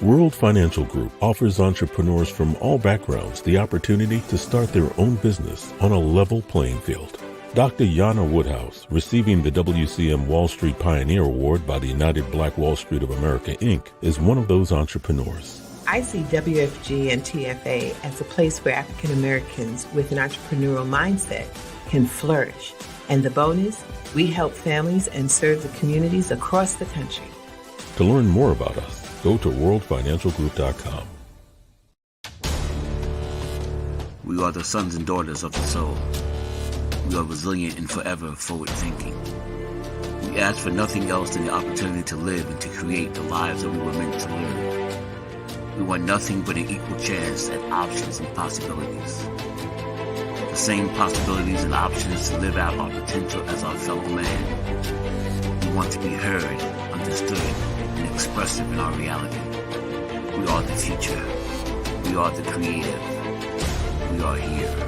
World Financial Group offers entrepreneurs from all backgrounds the opportunity to start their own business on a level playing field. Dr. Yana Woodhouse, receiving the WCM Wall Street Pioneer Award by the United Black Wall Street of America, Inc., is one of those entrepreneurs. I see WFG and TFA as a place where African Americans with an entrepreneurial mindset can flourish. And the bonus, we help families and serve the communities across the country. To learn more about us, go to worldfinancialgroup.com. We are the sons and daughters of the soul. We are resilient and forever forward-thinking. We ask for nothing else than the opportunity to live and to create the lives that we were meant to live. We want nothing but an equal chance at options and possibilities. The same possibilities and options to live out our potential as our fellow man. We want to be heard, understood, and expressive in our reality. We are the future. We are the creative. We are here.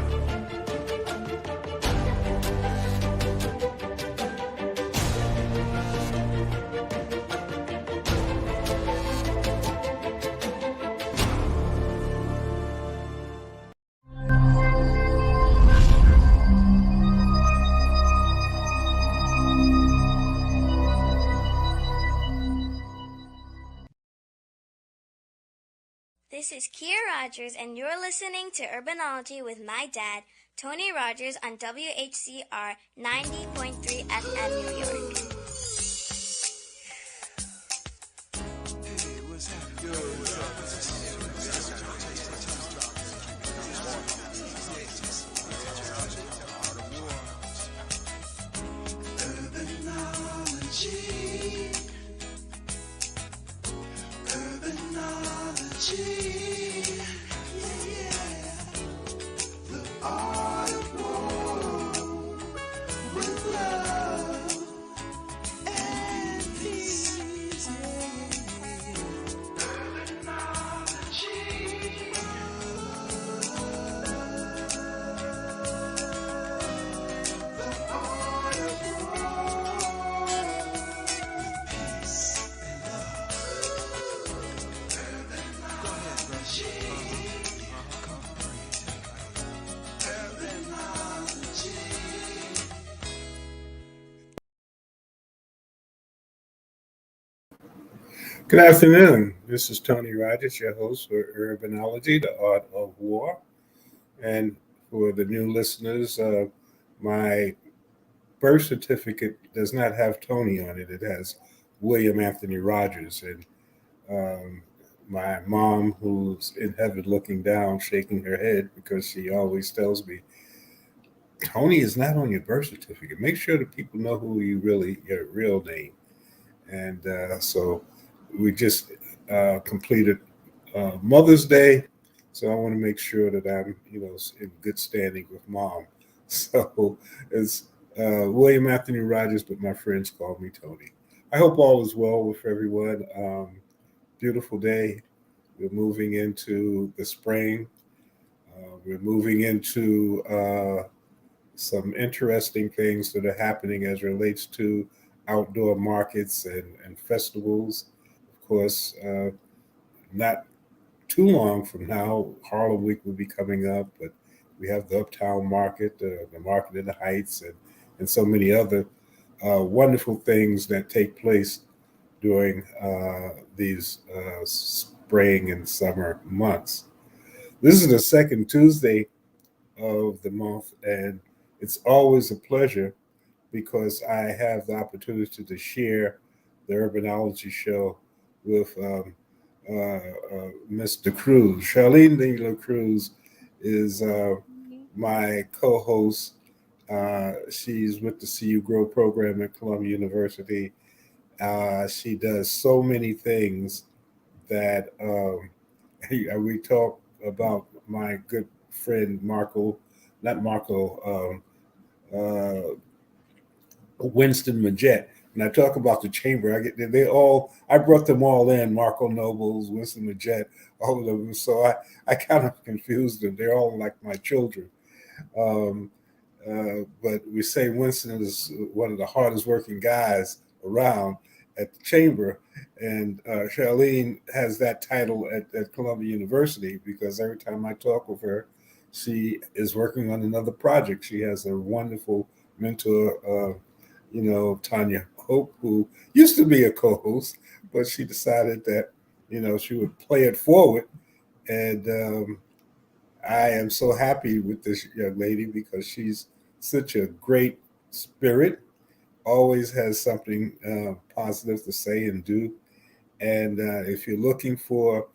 This is Kia Rogers, and you're listening to Urbanology with my dad, Tony Rogers, on WHCR 90.3 FM New York. Good afternoon. This is Tony Rogers, your host for Urbanology, the Art of War. And for the new listeners, my birth certificate does not have Tony on it. It has William Anthony Rogers. And my mom, who's in heaven looking down, shaking her head because she always tells me, Tony is not on your birth certificate. Make sure that people know who you really, your real name. And so we just completed Mother's Day, so I want to make sure that I'm, in good standing with Mom. So it's William Anthony Rogers, but my friends call me Tony. I hope all is well with everyone. Beautiful day. We're moving into the spring. We're moving into some interesting things that are happening as relates to outdoor markets and festivals. Of course, not too long from now, Harlem Week will be coming up, but we have the Uptown Market, the Market in the Heights, and so many other wonderful things that take place during these spring and summer months. This is the second Tuesday of the month, and it's always a pleasure because I have the opportunity to share the Urbanology show with Mr. Cruz. Charlene Dingler Cruz is my co-host. She's with the CU Grow program at Columbia University. She does so many things that we talk about my good friend Marco, not Marco, Winston Majette. And I talk about the chamber. I brought them all in, Marco Nobles, Winston Majette, all of them. So I kind of confused them. They're all like my children. But we say Winston is one of the hardest working guys around. at the chamber, and Charlene has that title at Columbia University because every time I talk with her, she is working on another project. She has a wonderful mentor, Tanya Hope, who used to be a co-host, but she decided that she would play it forward, and I am so happy with this young lady because she's such a great spirit, always has something positive to say and do. And if you're looking for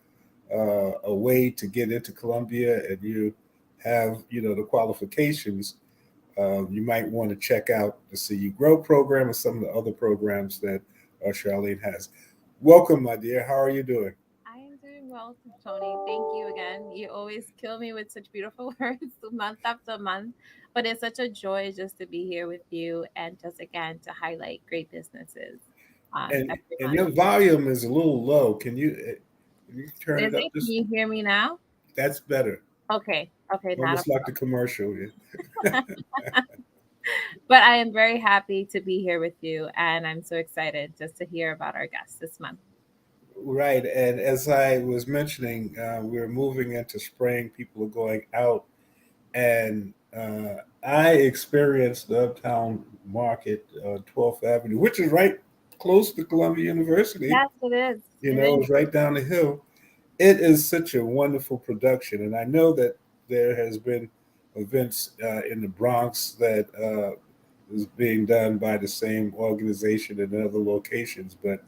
a way to get into Columbia and you have, the qualifications, you might want to check out the See You Grow program and some of the other programs that Charlene has. Welcome, my dear. How are you doing? I am doing well, Tony. Thank you again. You always kill me with such beautiful words month after month. But it's such a joy just to be here with you and just again to highlight great businesses And every and month. your volume is a little low. Can you turn Is it up? it? Can you hear me now? That's better. Okay. Okay, not a Almost like the commercial. Yeah. but I am very happy to be here with you and I'm so excited just to hear about our guests this month. Right. And as I was mentioning, we're moving into spring. People are going out, and I experienced the Uptown Market, 12th Avenue, which is right close to Columbia University. Yes, it is. It It's is. right down the hill. It is such a wonderful production, and I know that there has been events in the Bronx that is being done by the same organization in other locations, but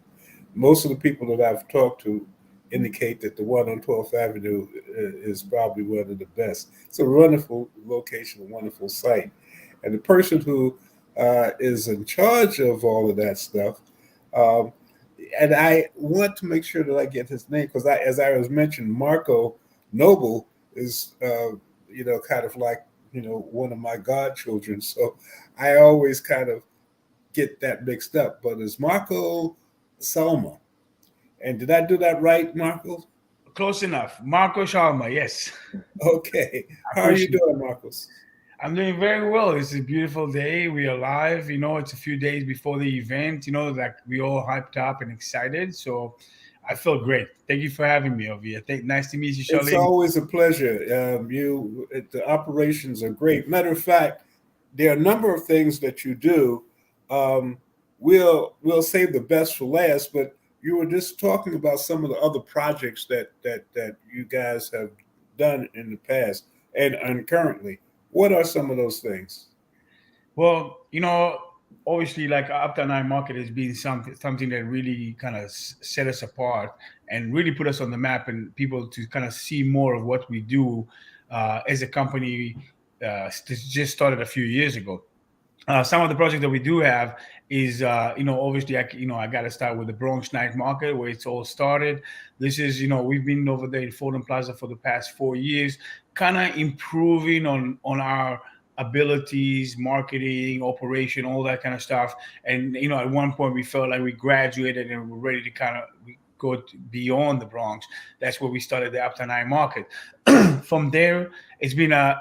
most of the people that I've talked to indicate that the one on 12th Avenue is probably one of the best. It's a wonderful location, a wonderful site, and the person who is in charge of all of that stuff. Um, and I want to make sure that I get his name because, as I was mentioned, Marco Noble is, kind of like one of my godchildren. So I always kind of get that mixed up. But it's Marco Salma. And did I do that right, Marco? Close enough. Marco Shalman, yes. Okay. I How are you appreciate it. doing, Marcos? I'm doing very well. It's a beautiful day. We are live. It's a few days before the event, like we all hyped up and excited. So I feel great. Thank you for having me over here. Nice to meet you, It's Charlene. always a pleasure. The operations are great. Matter of fact, there are a number of things that you do. Um, we'll save the best for last, but you were just talking about some of the other projects that you guys have done in the past and currently. What are some of those things? Well, obviously, like Uptown Night Market has been something that really kind of set us apart and really put us on the map, and people to kind of see more of what we do as a company. Just started a few years ago. Some of the projects that we do have is, obviously, I got to start with the Bronx Night Market where it's all started. This is, we've been over there in Fordham Plaza for the past 4 years, kind of improving on our abilities, marketing, operation, all that kind of stuff. And, at one point we felt like we graduated and we're ready to kind of go beyond the Bronx. That's where we started the Uptown Night Market. From there, it's been a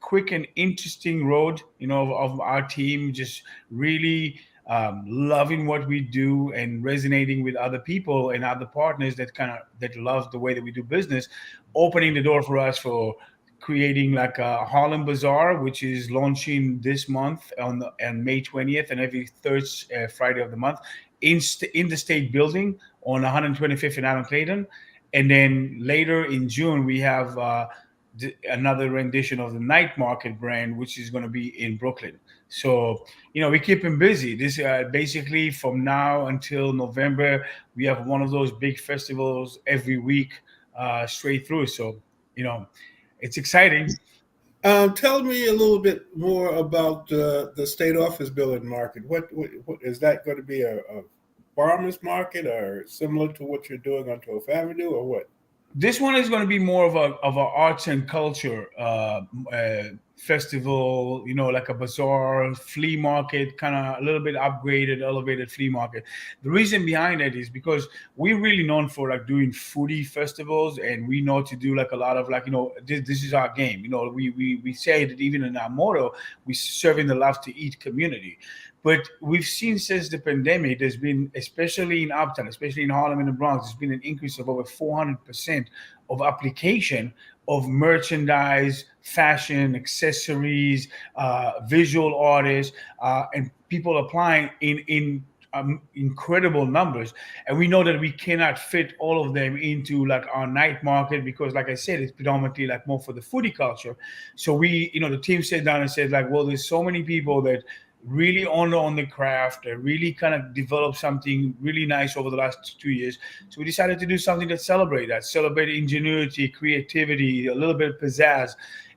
quick and interesting road, of our team just really loving what we do and resonating with other people and other partners that love the way that we do business, opening the door for us for creating like a Harlem Bazaar, which is launching this month on May 20th and every third Friday of the month in the state building on 125th and Allen Clayton. And then later in June, we have another rendition of the night market brand, which is going to be in Brooklyn. So, we keep him busy. This basically from now until November, we have one of those big festivals every week, straight through. So, it's exciting. Tell me a little bit more about the state office building market. What is that going to be a farmers market or similar to what you're doing on 12th Avenue or what? This one is going to be more of a arts and culture festival, like a bazaar, flea market, kind of a little bit upgraded, elevated flea market. The reason behind it is because we're really known for like doing foodie festivals, and we know to do like a lot of like, this is our game. We say that even in our motto, we serving the love to eat community. But we've seen since the pandemic, there's been, especially in Uptown, especially in Harlem and the Bronx, there's been an increase of over 400% of application of merchandise, fashion, accessories, visual artists, and people applying in incredible numbers. And we know that we cannot fit all of them into like our night market because, like I said, it's predominantly like more for the foodie culture. So the team sat down and said like, well, there's so many people that really on the craft, really kind of developed something really nice over the last 2 years. So we decided to do something that celebrate ingenuity, creativity, a little bit of pizzazz.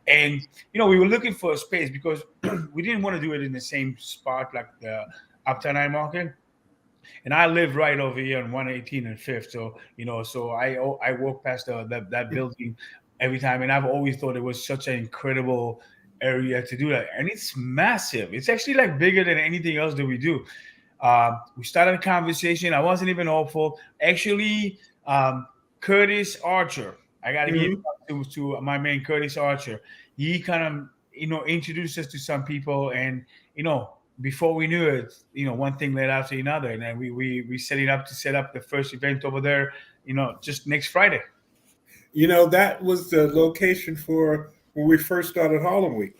And we were looking for a space because we didn't want to do it in the same spot like the Uptown Night Market. And I live right over here on 118 and Fifth. So I walk past that building every time, and I've always thought it was such an incredible area to do that. And it's massive. It's actually like bigger than anything else that we do. We started a conversation. I wasn't even hopeful. Actually, Curtis Archer. I got to give to my man Curtis Archer. He kind of introduced us to some people, and before we knew it, one thing led after another, and then we set up the first event over there, just next Friday. That was the location for when we first started Harlem Week.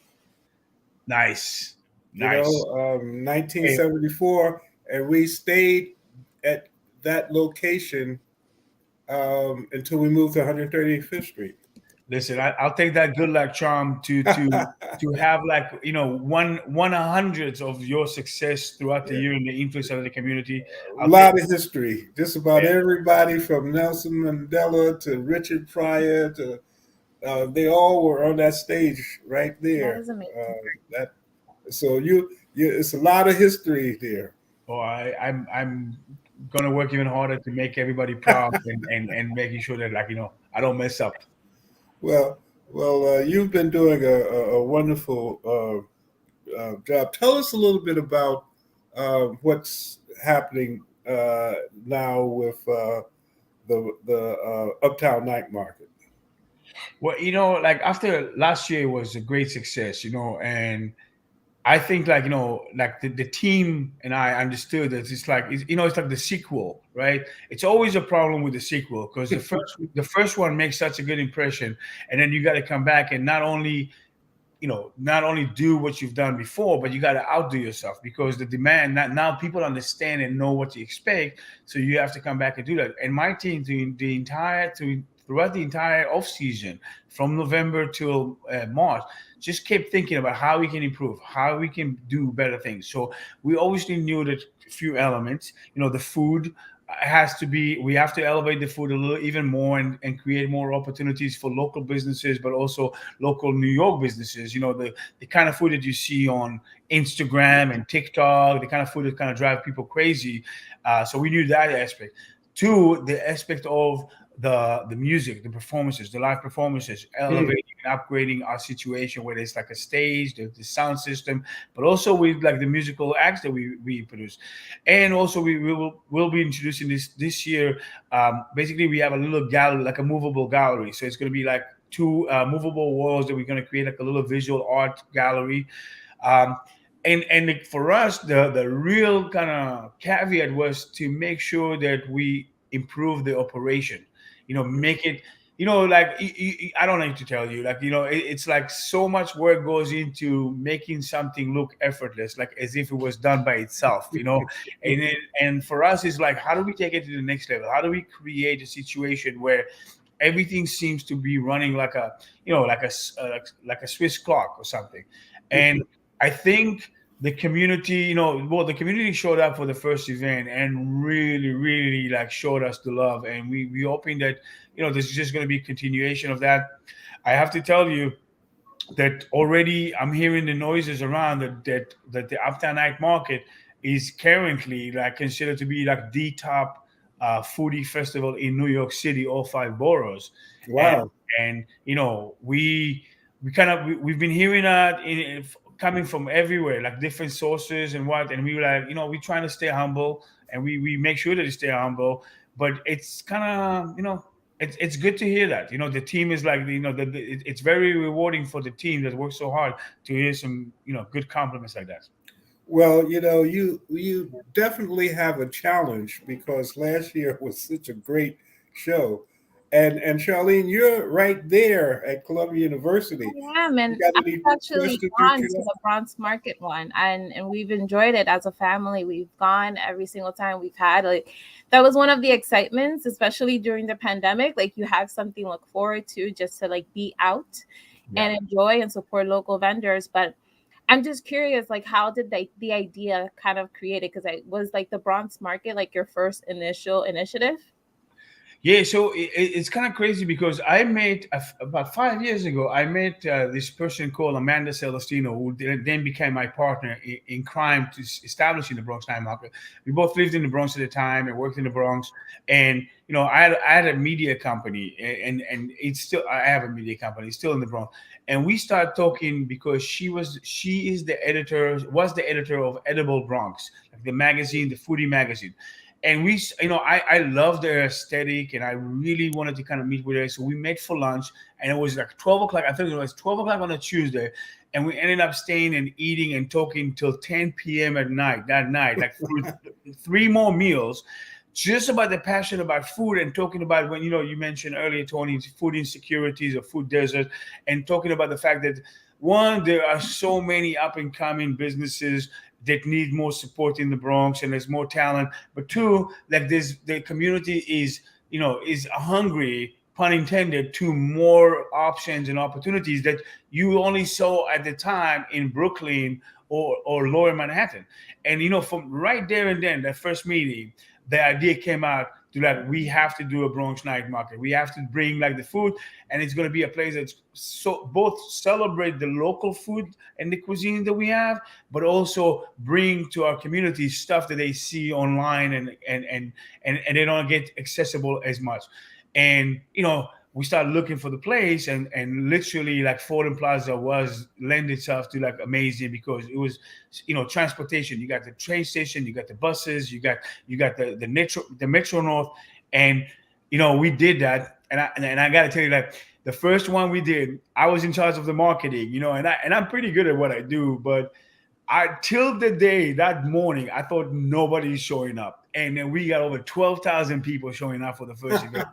Nice. 1974, and we stayed at that location until we moved to 135th Street. Listen, I'll take that good luck charm to have like one hundredths of your success throughout the year and the influence of the community. A lot of history. Just about everybody from Nelson Mandela to Richard Pryor to they all were on that stage right there. That is amazing. So it's a lot of history there. Oh, I'm gonna work even harder to make everybody proud and making sure that I don't mess up. Well, you've been doing a wonderful job. Tell us a little bit about what's happening now with the Uptown Night Market. Well, like after last year was a great success, and I think like the team and I understood that it's like it's like the sequel, right? It's always a problem with the sequel because the first one makes such a good impression, and then you got to come back and not only do what you've done before, but you got to outdo yourself because the demand now people understand and know what to expect. So you have to come back and do that. And my team throughout the entire off season from November till March, just kept thinking about how we can improve, how we can do better things. So we obviously knew that a few elements, the food we have to elevate the food a little even more and create more opportunities for local businesses, but also local New York businesses, the kind of food that you see on Instagram and TikTok, the kind of food that kind of drive people crazy. So we knew that aspect. Two, the aspect of the music, the performances, the live performances, elevating and upgrading our situation where there's like a stage, the sound system, but also with like the musical acts that we produce. And also we'll be introducing this year. Basically we have a little gallery, like a movable gallery. So it's going to be like two movable walls that we're going to create like a little visual art gallery. And for us, the real kind of caveat was to make sure that we improve the operation, make it, like I don't need to tell you, like, it's like so much work goes into making something look effortless, like as if it was done by itself, and for us, it's like, how do we take it to the next level? How do we create a situation where everything seems to be running like a, like a Swiss clock or something? And I think the community, the community showed up for the first event and really, really like showed us the love. And we hoping that, this is just going to be a continuation of that. I have to tell you that already I'm hearing the noises around that the Uptown Night Market is currently like considered to be like the top foodie festival in New York City, all 5 boroughs. Wow. And we we've been hearing that coming from everywhere, like different sources and what, and we were like, we're trying to stay humble, and we make sure that we stay humble, but it's kind of, it's good to hear that, the team is like, it's very rewarding for the team that works so hard to hear some, good compliments like that. Well, you definitely have a challenge because last year was such a great show. And Charlene, you're right there at Columbia University. I am, You and got I've any actually questions you gone to can the Bronx Market one, and we've enjoyed it as a family. We've gone every single time we've had. Like, that was one of the excitements, especially during the pandemic. Like, you have something to look forward to, just to like be out and enjoy and support local vendors. But I'm just curious, like, how did the idea kind of create it? Because I was like the Bronx Market, like your first initial initiative. Yeah, so it's kind of crazy because I met about 5 years ago. I met this person called Amanda Celestino, who then became my partner in crime to establishing the Bronx Night Market. We both lived in the Bronx at the time and worked in the Bronx. And I had a media company, and it's still, I have a media company, it's still in the Bronx. And we started talking because she was the editor of Edible Bronx, like the magazine, the foodie magazine. And I love their aesthetic, and I really wanted to kind of meet with her. So we met for lunch, and it was like 12 o'clock. I think it was 12 o'clock on a Tuesday. And we ended up staying and eating and talking till 10 p.m. at night, that night, like through 3 more meals, just about the passion about food, and talking about, when, you mentioned earlier, Tony, food insecurities or food deserts, and talking about the fact that, one, there are so many up and coming businesses that need more support in the Bronx, and there's more talent. But two, like, the community is hungry, pun intended, to more options and opportunities that you only saw at the time in Brooklyn or Lower Manhattan. And from right there and then, that first meeting, the idea came out to, like, we have to do a Bronx night market. We have to bring, like, the food, and it's going to be a place that's so both celebrate the local food and the cuisine that we have, but also bring to our community stuff that they see online, and they don't get accessible as much. And we started looking for the place, and literally, like, Fordham Plaza was lend itself to, like, amazing, because it was, transportation. You got the train station, you got the buses, you got the Metro North, and we did that. And I got to tell you, like, the first one we did, I was in charge of the marketing, and I'm pretty good at what I do, but till the day that morning, I thought nobody's showing up, and then we got over 12,000 people showing up for the first event.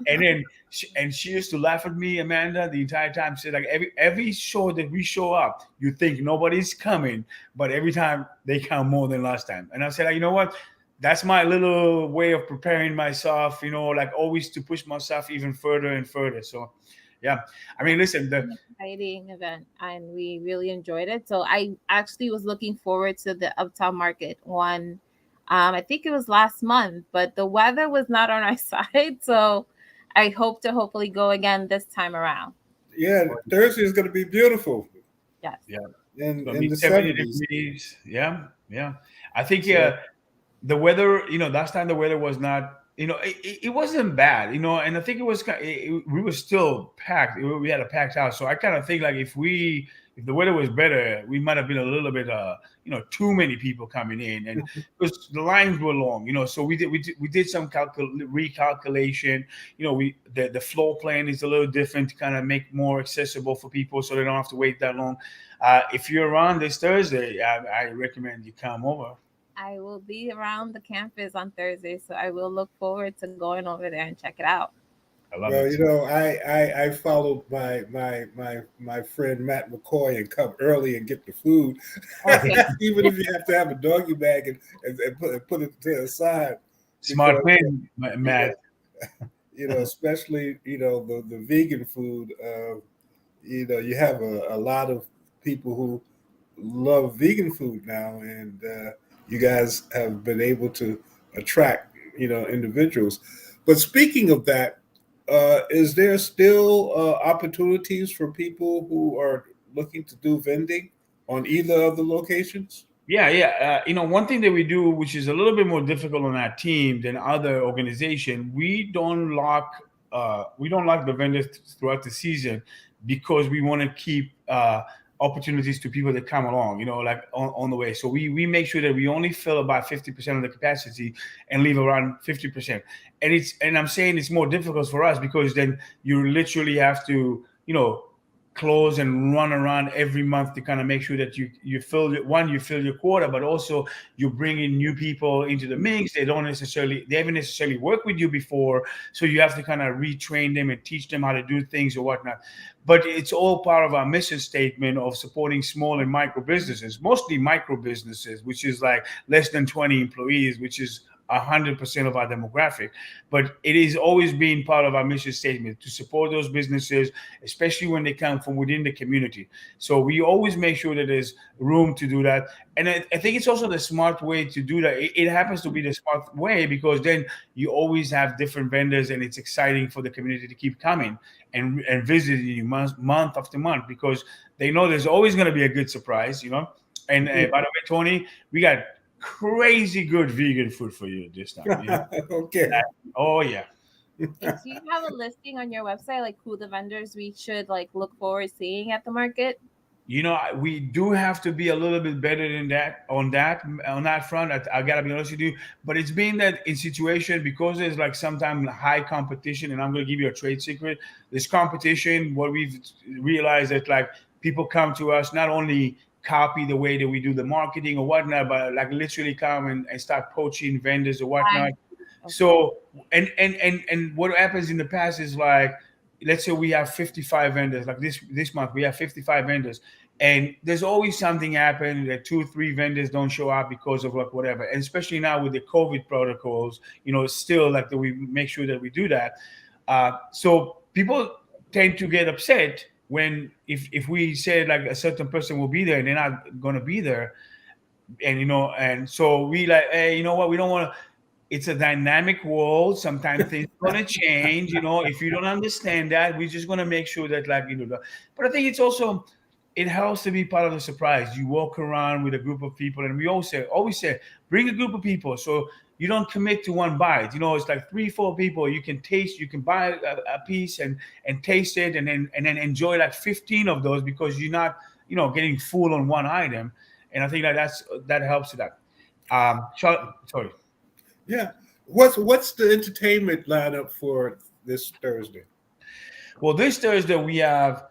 And then she used to laugh at me, Amanda, the entire time. She said, like, every show that we show up, you think nobody's coming, but every time they come more than last time. And I said, like, you know what? That's my little way of preparing myself, like, always to push myself even further and further. So, yeah. I mean, listen, Exciting event, and we really enjoyed it. So I actually was looking forward to the Uptown Market one. I think it was last month, but the weather was not on our side. So I hope to hopefully go again this time around. Yeah, Thursday is going to be beautiful. Yes. yeah, In gonna be the 70 70s. degrees. Yeah, yeah. I think So, the weather, last time the weather was not, it wasn't bad, and I think it was we were still packed. We had a packed house, so I kind of think, like, if the weather was better, we might have been a little bit, too many people coming in, and because the lines were long, so we did some recalculation. The floor plan is a little different to kind of make more accessible for people, so they don't have to wait that long. If you're around this Thursday, I recommend you come over. I will be around the campus on Thursday, so I will look forward to going over there and check it out. I love well, it. I followed my friend Matt McCoy and come early and get the food, Okay. even if you have to have a doggy bag and put it to the side. Smart Because, man, Matt. especially the vegan food. You have a lot of people who love vegan food now, and you guys have been able to attract individuals. But speaking of that, is there still opportunities for people who are looking to do vending on either of the locations? Yeah, yeah. One thing that we do, which is a little bit more difficult on our team than other organization, we don't lock the vendors throughout the season. because we want to keep opportunities to people that come along, like on the way. So we make sure that we only fill about 50% of the capacity and leave around 50%. And I'm saying it's more difficult for us because then you literally have to, close and run around every month to kind of make sure that you fill you fill your quota, but also you bring in new people into the mix. They haven't necessarily worked with you before, so you have to kind of retrain them and teach them how to do things or whatnot. But it's all part of our mission statement of supporting small and micro businesses, mostly micro businesses, which is like less than 20 employees, which is 100% of our demographic. But it has always been part of our mission statement to support those businesses, especially when they come from within the community. So we always make sure that there's room to do that. And I think it's also the smart way to do that. It happens to be the smart way because then you always have different vendors, and it's exciting for the community to keep coming and visiting you month after month, because they know there's always going to be a good surprise, And by the way, Tony, we got crazy good vegan food for you this time. Okay. Oh yeah. Do you have a listing on your website, like who the vendors we should like look forward seeing at the market? We do have to be a little bit better than that on that front. I gotta be honest with you, but it's been that in situation because there's like sometimes high competition, and I'm gonna give you a trade secret. This competition, what we've realized that like people come to us not only copy the way that we do the marketing or whatnot, but like literally come and start poaching vendors or whatnot. So and what happens in the past is like, let's say we have 55 vendors, like this month we have 55 vendors, and there's always something happen that 2-3 vendors don't show up because of like whatever. And especially now with the COVID protocols, still like that we make sure that we do that. So people tend to get upset when if we say like a certain person will be there and they're not going to be there, and so we like, hey, you know what, we don't want to. It's a dynamic world. Sometimes things are going to change. If you don't understand that, we're just going to make sure that like but I think it's also, it helps to be part of the surprise. You walk around with a group of people, and we always say bring a group of people, so you don't commit to one bite. It's like 3-4 people. You can taste, you can buy a piece and taste it, and then enjoy like 15 of those, because you're not getting full on one item. And I think that helps with that. Sorry. Yeah. What's the entertainment lineup for this Thursday? Well, this Thursday we have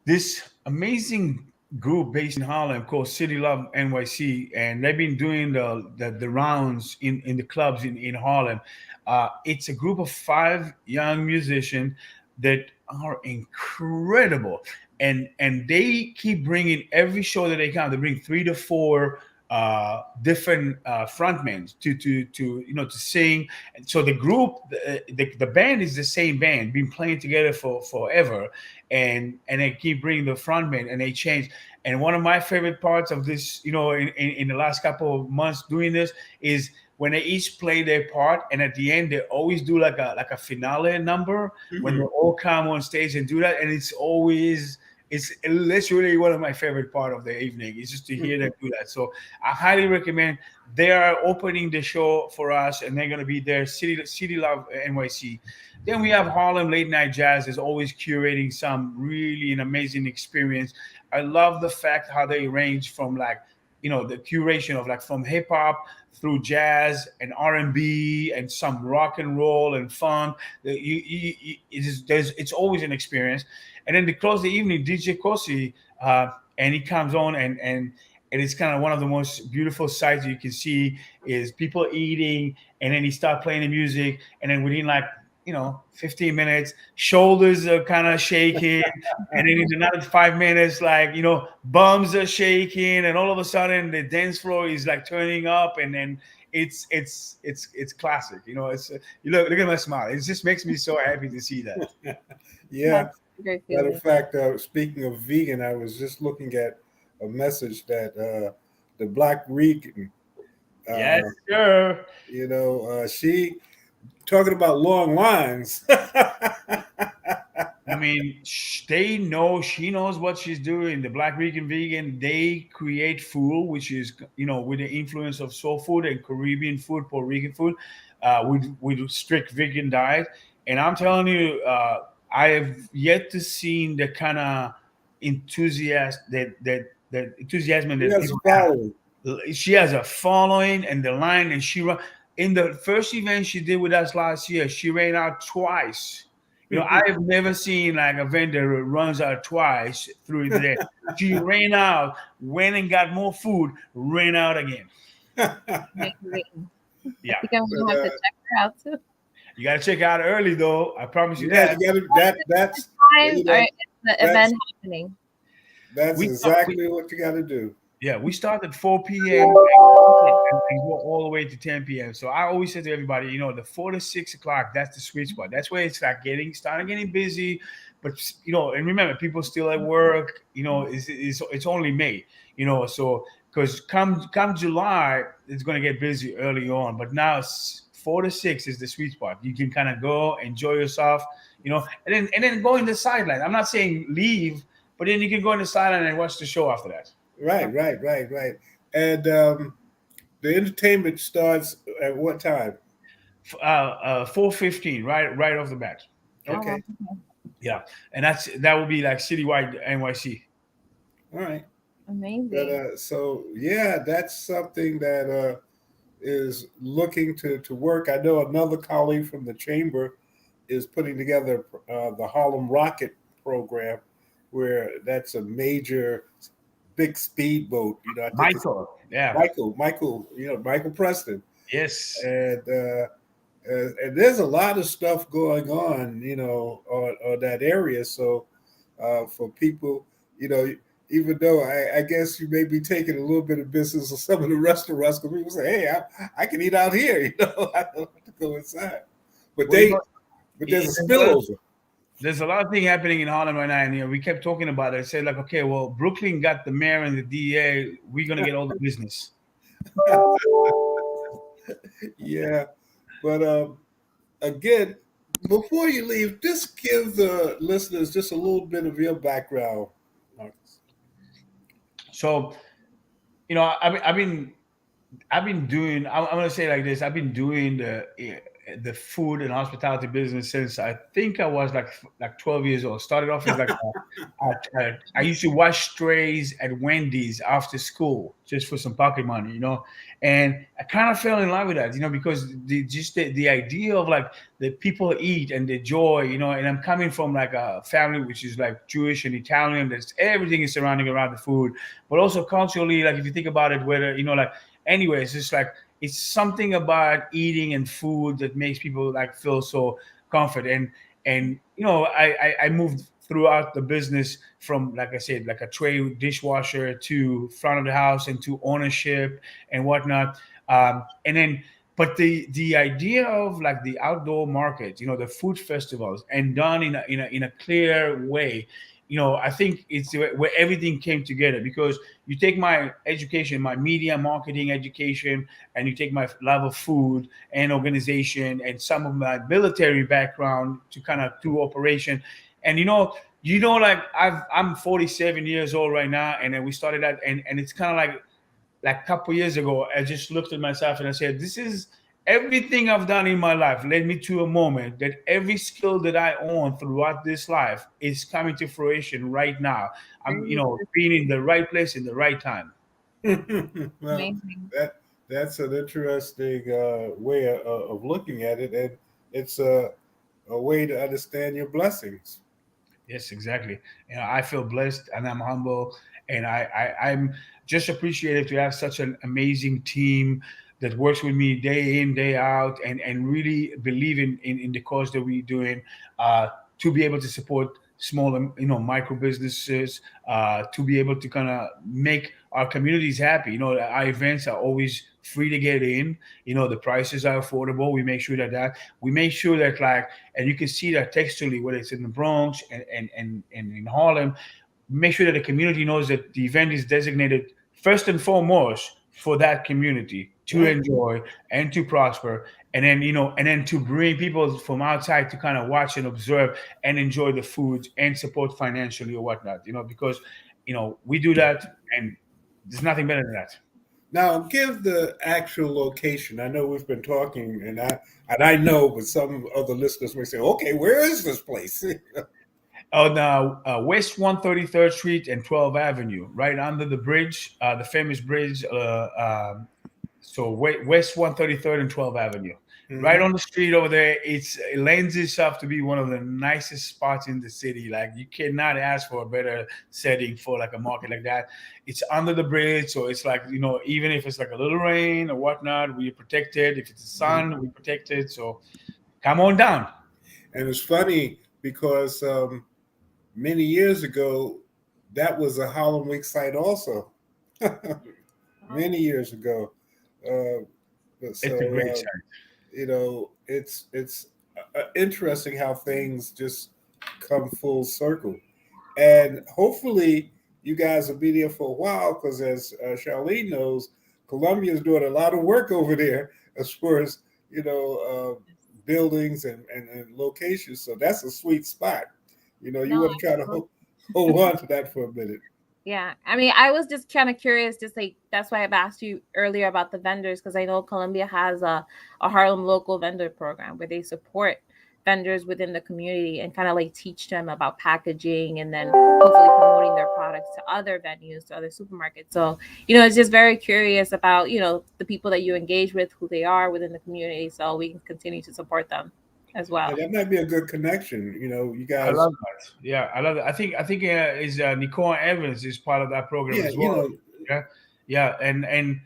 this amazing group based in Harlem called City Love NYC, and they've been doing the rounds in the clubs in Harlem. It's a group of 5 young musicians that are incredible, and they keep bringing every show that they can. They bring 3 to 4 different frontmen to sing. And so the group, the band is the same band, been playing together for forever, and they keep bringing the frontmen, and they change. And one of my favorite parts of this, in the last couple of months doing this, is when they each play their part, and at the end they always do like a finale number when they all come on stage and do that, and it's literally one of my favorite part of the evening is just to hear them do that. So I highly recommend. They are opening the show for us, and they're going to be there. City Love NYC. Then we have Harlem Late Night Jazz is always curating some really an amazing experience. I love the fact how they range from like, the curation of like from hip hop through jazz and R&B and some rock and roll and funk. It's always an experience. And then to close the evening, DJ Kosi, and he comes on, and it's kind of one of the most beautiful sights you can see is people eating, and then he starts playing the music, and then within like 15 minutes, shoulders are kind of shaking, and then in another 5 minutes, like bums are shaking, and all of a sudden the dance floor is like turning up, and then it's classic. It's you look at my smile. It just makes me so happy to see that. Yeah. Matter of fact, speaking of vegan, I was just looking at a message that the Black Rican, yes, sir. She talking about long lines. I mean, she knows what she's doing. The Black Rican vegan, they create food, which is, with the influence of soul food and Caribbean food, Puerto Rican food, with strict vegan diet. And I'm telling you, I have yet to see the kind of that enthusiasm that Yes, people have. following. She has a following and the line, and she run in the first event she did with us last year. She ran out twice. I have never seen like a vendor who runs out twice through the day. She ran out, went and got more food, ran out again. Amazing. I Yeah, think I'm But gonna have to check her out too. you got to check out early though. I promise you yeah, that. you got to that's Time you or know is the that's event happening? that's We exactly what you got to do. Yeah, we start at 4 p.m. and go all the way to 10 p.m. So I always say to everybody, the 4 to 6 o'clock, that's the sweet spot. That's where it's like starting getting busy. But and remember, people still at work. It's only May. So because come July, it's going to get busy early on. But now 4 to 6 is the sweet spot. You can kind of go enjoy yourself. And then go in the sideline. I'm not saying leave, but then you can go in the sideline and watch the show after that. Right. And the entertainment starts at what time? 4:15, right off the bat. Oh, Okay. Yeah, and that will be like citywide NYC. All right. amazing. But so yeah, that's something that is looking to work. I know another colleague from the chamber is putting together the Harlem Rocket program, where that's a major big speedboat. I think it's Michael, yeah, Michael, Michael Preston, yes, and there's a lot of stuff going on, on that area. So for people, even though I guess you may be taking a little bit of business of some of the restaurants, because people say, "Hey, I can eat out here," I don't have to go inside. But Well, there's a spillover. there's a lot of things happening in Harlem right now, and we kept talking about it. I said like, okay, well, Brooklyn got the mayor and the DA. We're gonna get all the business. Yeah, but again, before you leave, just give the listeners just a little bit of your background, Marcus. So, I've been doing. I'm gonna say it like this. I've been doing the food and hospitality business since I think I was like 12 years old. Started off as like I used to wash trays at Wendy's after school just for some pocket money, and I kind of fell in love with that, because the idea of like the people eat and the joy, and I'm coming from like a family which is like Jewish and Italian. That's everything is surrounding around the food, but also culturally, like if you think about it, whether like anyways, it's like it's something about eating and food that makes people like feel so comfort. And I moved throughout the business from, like I said, like a tray dishwasher to front of the house and to ownership and whatnot. And then but the idea of like the outdoor market, the food festivals, and done in a clear way, I think it's where everything came together, because you take my education, my media marketing education, and you take my love of food and organization and some of my military background to kind of do operation. And like I'm 47 years old right now, and then we started that, and it's kind of like a couple years ago, I just looked at myself and I said, this is everything I've done in my life led me to a moment that every skill that I own throughout this life is coming to fruition right now. I'm, being in the right place in the right time. Well, Amazing. that's an interesting way of looking at it, and it's a way to understand your blessings. Yes, exactly. I feel blessed and I'm humble, and I'm just appreciative to have such an amazing team that works with me day in, day out, and really believe in the cause that we're doing, to be able to support small and micro businesses, to be able to kind of make our communities happy. Our events are always free to get in. The prices are affordable. We make sure that like, and you can see that textually, whether it's in the Bronx and in Harlem, make sure that the community knows that the event is designated first and foremost for that community to Right. enjoy and to prosper, and then to bring people from outside to kind of watch and observe and enjoy the food and support financially or whatnot, because we do that, and there's nothing better than that. Now, give the actual location. I know we've been talking, and I know, but some other listeners may say, "Okay, where is this place?" On West 133rd Street and 12th Avenue, right under the bridge, the famous bridge. So West 133rd and 12th Avenue, right Mhm. on the street over there. It lends itself to be one of the nicest spots in the city. Like you cannot ask for a better setting for like a market like that. It's under the bridge, so it's like even if it's like a little rain or whatnot, we're protected. If it's the Mhm. sun, we're protected. So come on down. And it's funny because many years ago, that was a Harlem Week site also. Oh, Many years ago. Uh, It's a great so site. it's interesting how things just come full circle, and hopefully you guys will be there for a while because, as Charlene knows, Columbia is doing a lot of work over there as far as you know buildings and locations. So that's a sweet spot. You no, want to try to hold on to that for a minute. yeah. I mean, I was just kind of curious, just like that's why I've asked you earlier about the vendors, because I know Columbia has a Harlem local vendor program where they support vendors within the community and kind of like teach them about packaging and then hopefully promoting their products to other venues, to other supermarkets. So, it's just very curious about, the people that you engage with, who they are within the community, so we can continue to support them as Yeah, well. that might be a good connection. You I guys. love that. Yeah, I love it. I think is Nicole Evans is part of that program Yeah, as well. Yeah, yeah, and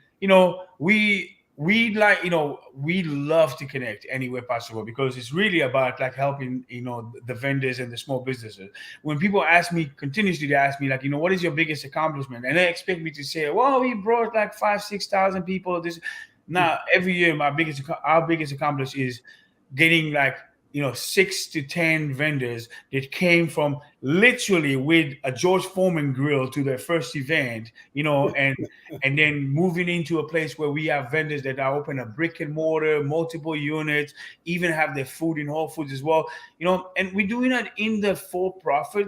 we like we love to connect anywhere possible because it's really about like helping the vendors and the small businesses. When people ask me continuously, they ask me like what is your biggest accomplishment, and they expect me to say, well, we brought like 5,000 6,000 people. This now every year our biggest accomplishment is getting like 6 to 10 vendors that came from literally with a George Foreman grill to their first event, and then moving into a place where we have vendors that are open a brick and mortar, multiple units, even have their food in Whole Foods as well, and we're doing that in the for-profit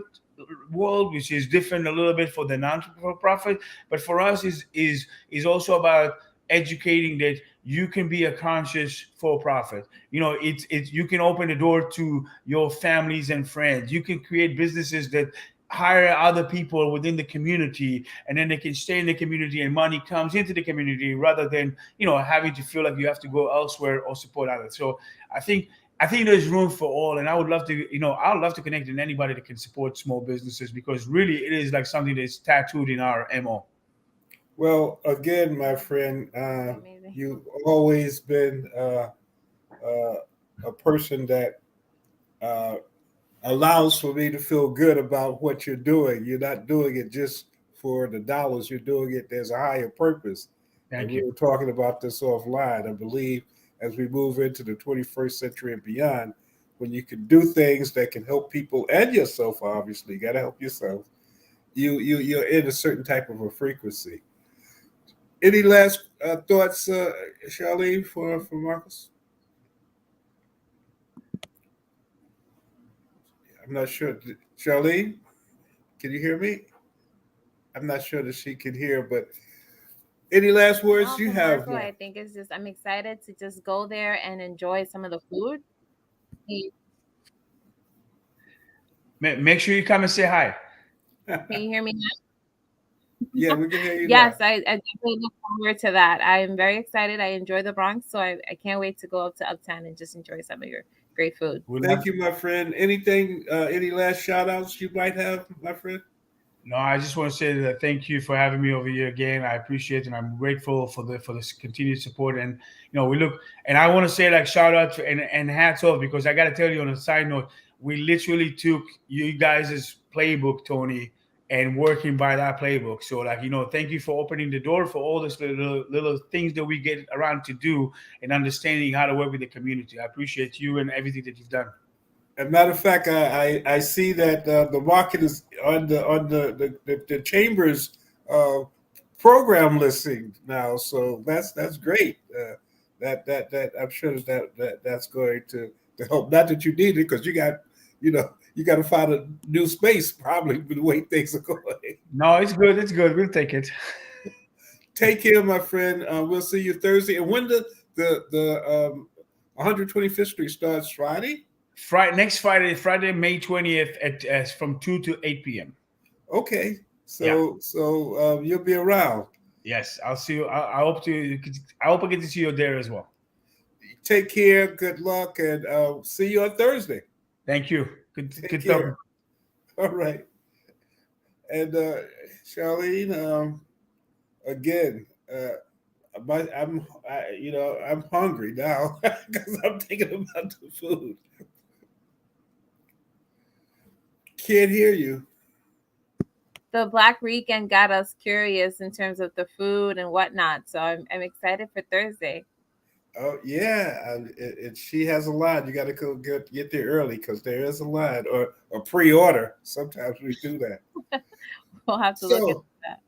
world, which is different a little bit for the non-for-profit, but for us is also about educating that you can be a conscious for profit. It's you can open the door to your families and friends. You can create businesses that hire other people within the community, and then they can stay in the community and money comes into the community rather than having to feel like you have to go elsewhere or support others. So i think I think there's room for all, and I would love to connect with anybody that can support small businesses because really it is like something that's tattooed in our mo. Well, again, my friend, Amazing. you've always been uh, a person that uh, allows for me to feel good about what you're doing. You're not doing it just for the dollars. You're doing it. There's a higher purpose, and Thank we you. were talking about this offline. I believe as we move into the 21st century and beyond, when you can do things that can help people and yourself, obviously, you got to help yourself. You're in a certain type of a frequency. Any last thoughts, Charlene, for Marcus? I'm not sure. Charlene, can you hear me? I'm not sure that she can hear, but any last words No, you for have? Marco, I think it's just I'm excited to just go there and enjoy some of the food. Can Make sure you come and say hi. you hear me Yeah, now? we can hear you Yes, now. I definitely look forward to that. I am very excited. I enjoy the Bronx, so I can't wait to go up to Uptown and just enjoy some of your great food. We Thank love. you, my friend. Anything, any last shout outs you might have, my friend? No, I just want to say that thank you for having me over here again. I appreciate it, and I'm grateful for this continued support. And we look, and I want to say like shout out to, and hats off because I got to tell you on a side note, we literally took you guys' playbook, Tony, and working by that playbook. So like thank you for opening the door for all this little things that we get around to do and understanding how to work with the community. I appreciate you and everything that you've done. As a matter of fact, I see that the market is on the chamber's uh, program listing now, so that's great. That I'm sure that's going to help. Not that you need it because you got to find a new space probably with the way things are going. No, it's good. It's good. We'll take it. Take care, my friend. We'll see you Thursday. And when the 125th Street starts Friday? Next Friday, May 20th at from 2 to 8 p.m. Okay. Yeah. So you'll be around. Yes, I'll see you. I hope I get to see you there as well. Take care. Good luck, and see you on Thursday. Thank you. Take Good care. talking. All right. And Charlene, again, I'm hungry now because I'm thinking about the food. Can't hear you. The Black Weekend got us curious in terms of the food and whatnot. So I'm excited for Thursday. Oh yeah, and she has a line. You got to go get there early because there is a line or a pre-order. Sometimes we do that. We'll have to look at So that.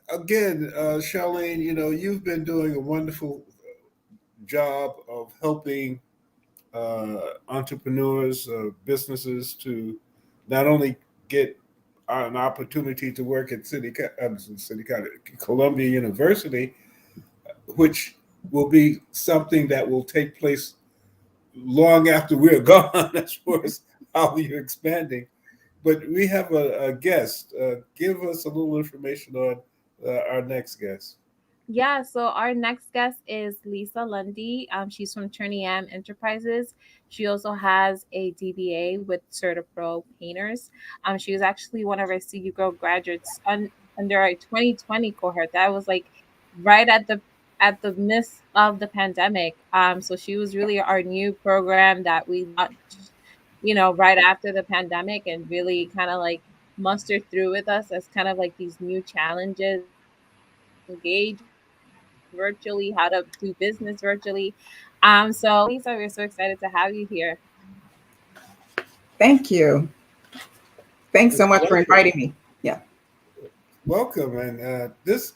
again, Charlene, you've been doing a wonderful job of helping entrepreneurs, businesses to not only get an opportunity to work at Columbia University, which will be something that will take place long after we're gone as far as how you're expanding. But we have a guest. Give us a little information on our next guest. Yeah, so our next guest is Lisa Lundy. She's from Turney M Enterprises. She also has a DBA with CertaPro Painters. She was actually one of our CU Girl graduates under our 2020 cohort. That was like right at the midst of the pandemic. So she was really our new program that we launched, right after the pandemic, and really kind of like mustered through with us as kind of like these new challenges, engage virtually, how to do business virtually. So Lisa, we're so excited to have you here. Thank you. Thanks so much for inviting me. Yeah. Welcome. And this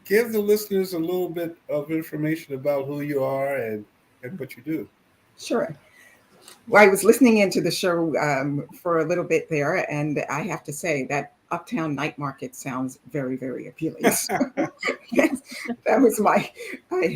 give the listeners a little bit of information about who you are and what you do. Sure. Well, I was listening into the show for a little bit there, and I have to say that Uptown night market sounds very, very appealing. So that was I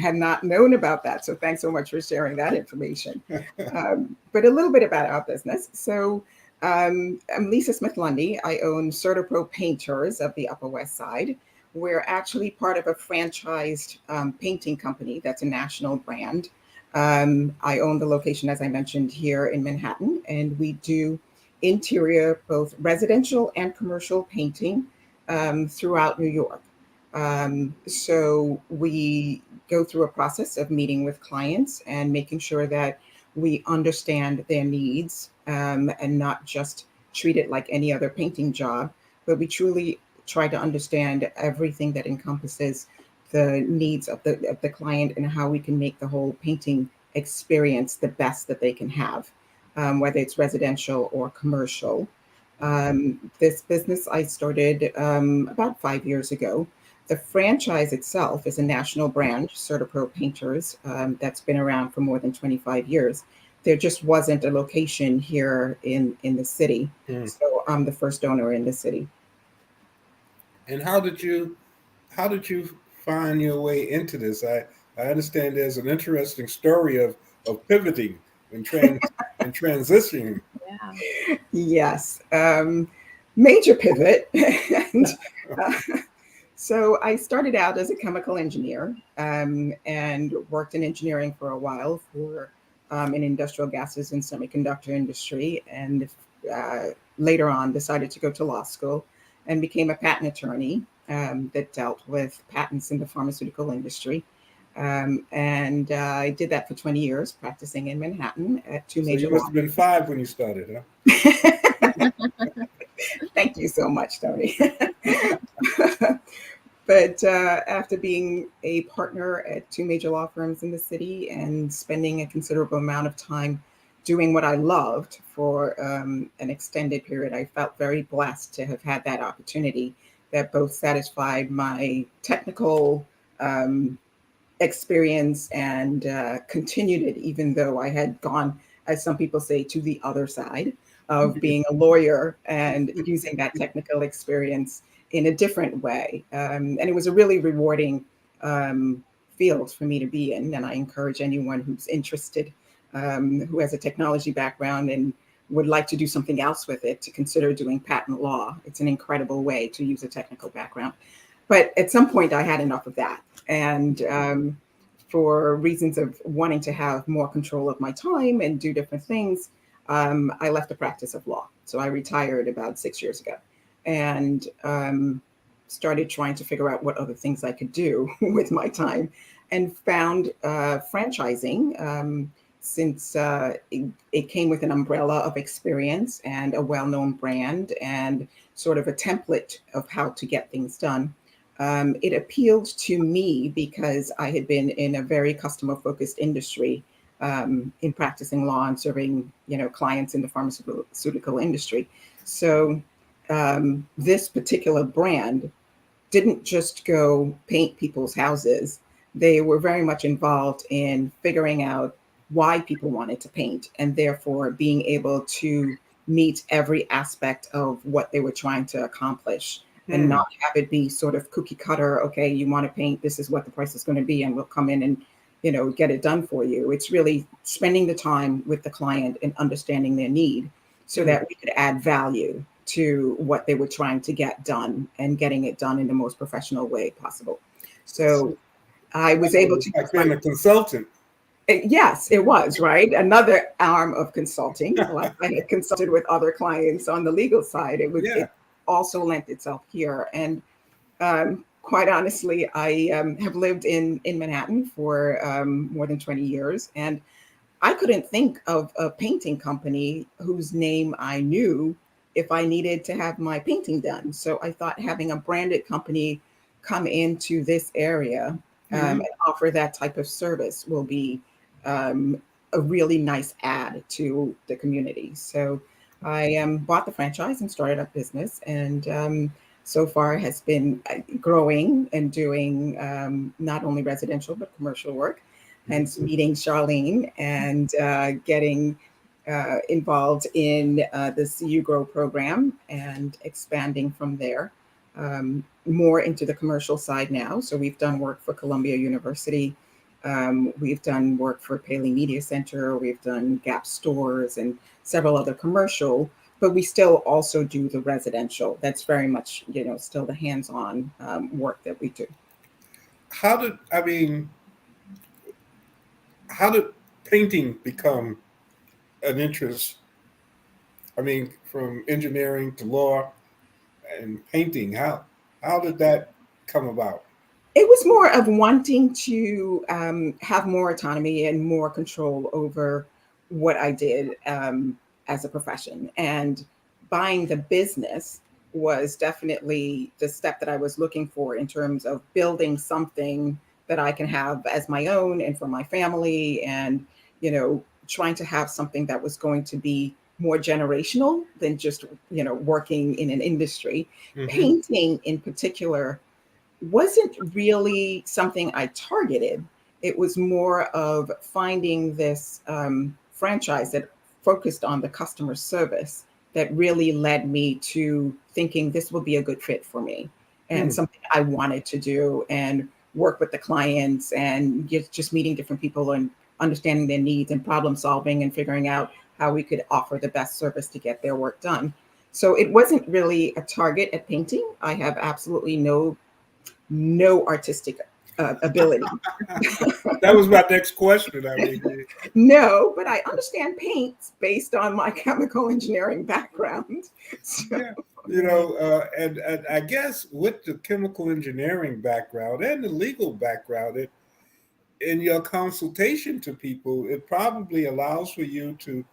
had not known about that. So thanks so much for sharing that information. But a little bit about our business. So I'm Lisa Smith Lundy. I own CertaPro Painters of the Upper West Side. We're actually part of a franchised painting company that's a national brand. I own the location, as I mentioned, here in Manhattan, and we do interior, both residential and commercial painting throughout New York. So we go through a process of meeting with clients and making sure that we understand their needs and not just treat it like any other painting job, but we truly try to understand everything that encompasses the needs of the client and how we can make the whole painting experience the best that they can have, whether it's residential or commercial. This business I started about 5 years ago. The franchise itself is a national brand, CertaPro Painters, that's been around for more than 25 years. There just wasn't a location here in the city. So I'm the first owner in the city. And how did you find your way into this? I understand there's an interesting story of pivoting and transitioning. Yeah. Yes, major pivot. And, so I started out as a chemical engineer and worked in engineering for a while for an industrial gases and semiconductor industry, and later on decided to go to law school and became a patent attorney that dealt with patents in the pharmaceutical industry. And I did that for 20 years, practicing in Manhattan at two major law firms. So you must have been 5 when you started, huh? Thank you so much, Tony. But after being a partner at 2 major law firms in the city and spending a considerable amount of time doing what I loved for an extended period, I felt very blessed to have had that opportunity that both satisfied my technical experience and continued it, even though I had gone, as some people say, to the other side of being a lawyer and using that technical experience in a different way. And it was a really rewarding field for me to be in. And I encourage anyone who's interested, who has a technology background and would like to do something else with it, to consider doing patent law. It's an incredible way to use a technical background. But at some point, I had enough of that. And for reasons of wanting to have more control of my time and do different things, I left the practice of law. So I retired about 6 years ago, and started trying to figure out what other things I could do with my time, and found franchising, since it came with an umbrella of experience and a well-known brand and sort of a template of how to get things done. It appealed to me because I had been in a very customer-focused industry, in practicing law and serving, clients in the pharmaceutical industry. So this particular brand didn't just go paint people's houses. They were very much involved in figuring out why people wanted to paint, and therefore being able to meet every aspect of what they were trying to accomplish, and not have it be sort of cookie cutter. Okay, you want to paint, this is what the price is going to be, and we'll come in and get it done for you. It's really spending the time with the client and understanding their need, so that we could add value to what they were trying to get done, and getting it done in the most professional way possible. So I was able to, like being a consultant. Yes, it was, right? Another arm of consulting. Like I had consulted with other clients on the legal side. It also lent itself here. And quite honestly, I have lived in Manhattan for more than 20 years. And I couldn't think of a painting company whose name I knew if I needed to have my painting done. So I thought having a branded company come into this area and offer that type of service will be a really nice add to the community. So I bought the franchise and started a business, and so far has been growing and doing not only residential but commercial work. Hence meeting Charlene and getting involved in the CU Grow program and expanding from there more into the commercial side now. So we've done work for Columbia University. We've done work for Paley Media Center. We've done Gap stores and several other commercial, but we still also do the residential. That's very much, still the hands-on work that we do. How did painting become an interest? From engineering to law and painting, how did that come about? It was more of wanting to have more autonomy and more control over what I did as a profession. And buying the business was definitely the step that I was looking for, in terms of building something that I can have as my own and for my family, and, trying to have something that was going to be more generational than just, working in an industry. Painting in particular wasn't really something I targeted. It was more of finding this franchise that focused on the customer service that really led me to thinking this will be a good fit for me, and something I wanted to do, and work with the clients, and just meeting different people and understanding their needs and problem solving and figuring out how we could offer the best service to get their work done. So it wasn't really a target at painting. I have absolutely no artistic ability. That was my next question. No, but I understand paints based on my chemical engineering background. So. Yeah. And I guess with the chemical engineering background and the legal background, in your consultation to people, it probably allows for you to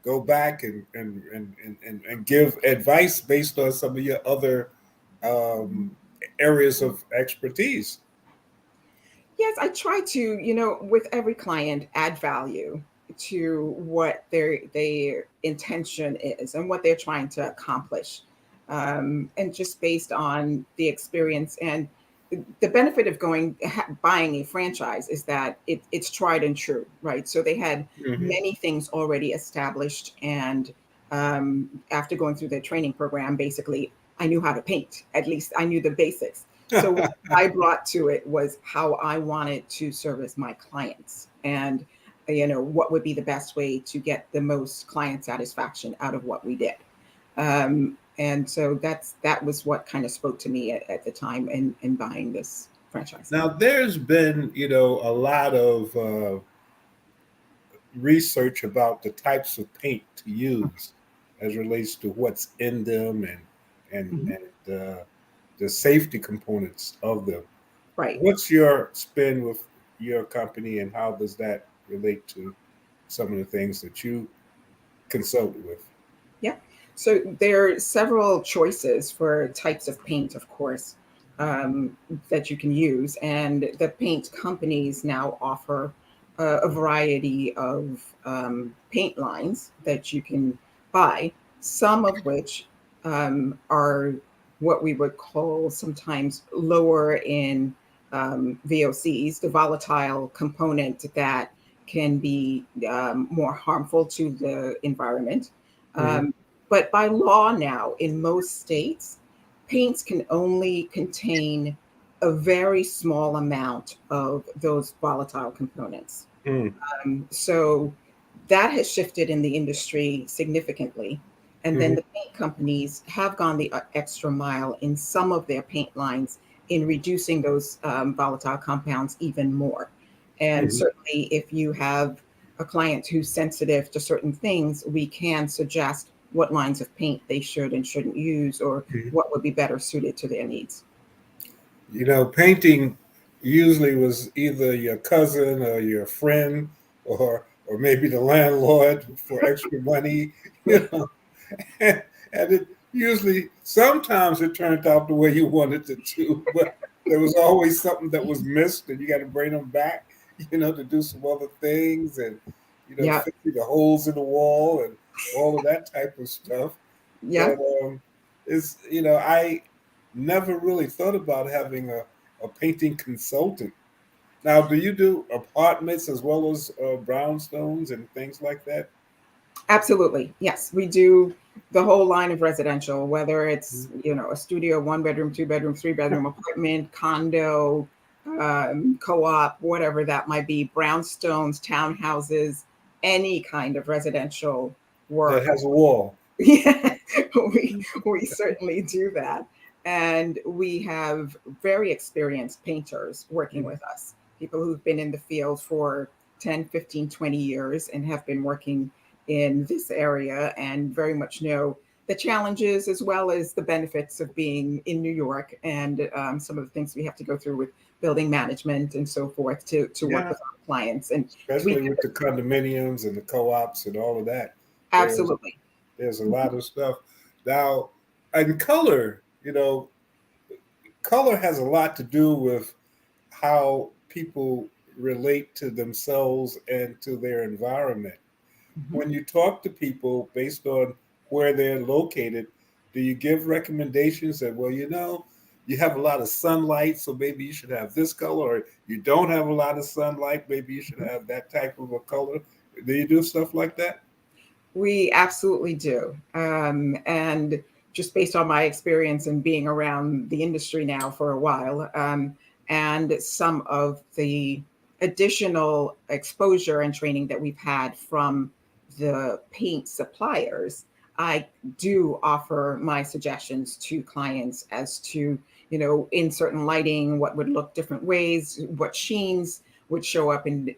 go back and give advice based on some of your other areas of expertise. Yes, I try to, with every client, add value to what their intention is and what they're trying to accomplish. And just based on the experience, and the benefit of buying a franchise is that it's tried and true, right? So they had many things already established, and after going through their training program, basically, I knew how to paint. At least I knew the basics. So what I brought to it was how I wanted to service my clients, and what would be the best way to get the most client satisfaction out of what we did. And so that was what kind of spoke to me at the time in buying this franchise. Now, there's been, a lot of research about the types of paint to use as relates to what's in them and the safety components of them. Right. What's your spin with your company, and how does that relate to some of the things that you consult with? Yeah. So there are several choices for types of paint, of course, that you can use. And the paint companies now offer a variety of paint lines that you can buy, some of which are what we would call sometimes lower in VOCs, the volatile component that can be more harmful to the environment. Mhm. But by law now, in most states, paints can only contain a very small amount of those volatile components. Mm. So that has shifted in the industry significantly. And then Mhm. the paint companies have gone the extra mile in some of their paint lines in reducing those volatile compounds even more. And Mhm. certainly, if you have a client who's sensitive to certain things, we can suggest what lines of paint they should and shouldn't use, or Mhm. what would be better suited to their needs. Painting usually was either your cousin or your friend, or maybe the landlord for extra money, you know. And it usually, sometimes it turned out the way you wanted it to, but there was always something that was missed, and you got to bring them back, to do some other things, and Yeah. fixing the holes in the wall and all of that type of stuff. Yeah. But I never really thought about having a painting consultant. Now, do you do apartments as well as brownstones and things like that? Absolutely. Yes, we do the whole line of residential, whether it's, a studio, one bedroom, two bedroom, three bedroom apartment, condo, co-op, whatever that might be, brownstones, townhouses, any kind of residential That work. has a wall. Yeah, we certainly do that. And we have very experienced painters working with us, people who've been in the field for 10, 15, 20 years and have been working in this area and very much know the challenges as well as the benefits of being in New York, and some of the things we have to go through with building management and so forth to work Yeah, with our clients. And we especially with the condominiums and the co-ops and all of that. There's absolutely. there's a lot of stuff. Now, and color, color has a lot to do with how people relate to themselves and to their environment. Mhm. When you talk to people based on where they're located, do you give recommendations that, well, you have a lot of sunlight, so maybe you should have this color, or you don't have a lot of sunlight, maybe you should have that type of a color? Do you do stuff like that? We absolutely do. And just based on my experience and being around the industry now for a while, and some of the additional exposure and training that we've had from the paint suppliers, I do offer my suggestions to clients as to, in certain lighting, what would look different ways, what sheens would show up in,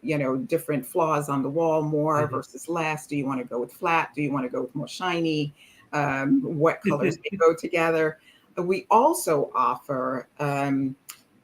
different flaws on the wall, more Mhm. versus less. Do you want to go with flat? Do you want to go with more shiny? What colors may go together? We also offer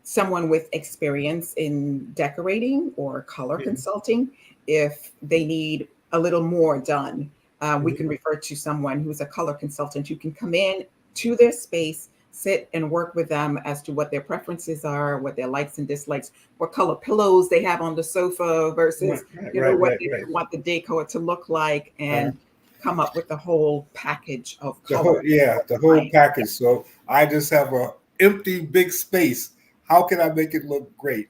someone with experience in decorating or color Mhm. consulting if they need a little more done. We Mhm. can refer to someone who's a color consultant who can come in to their space, sit and work with them as to what their preferences are, what their likes and dislikes, what color pillows they have on the sofa Right, versus, right, right, what right, they right. want the decor to look like, Uh, and come up with the whole package of the whole, color yeah, for the the whole client. package. So I just have a empty big space. How can I make it look great?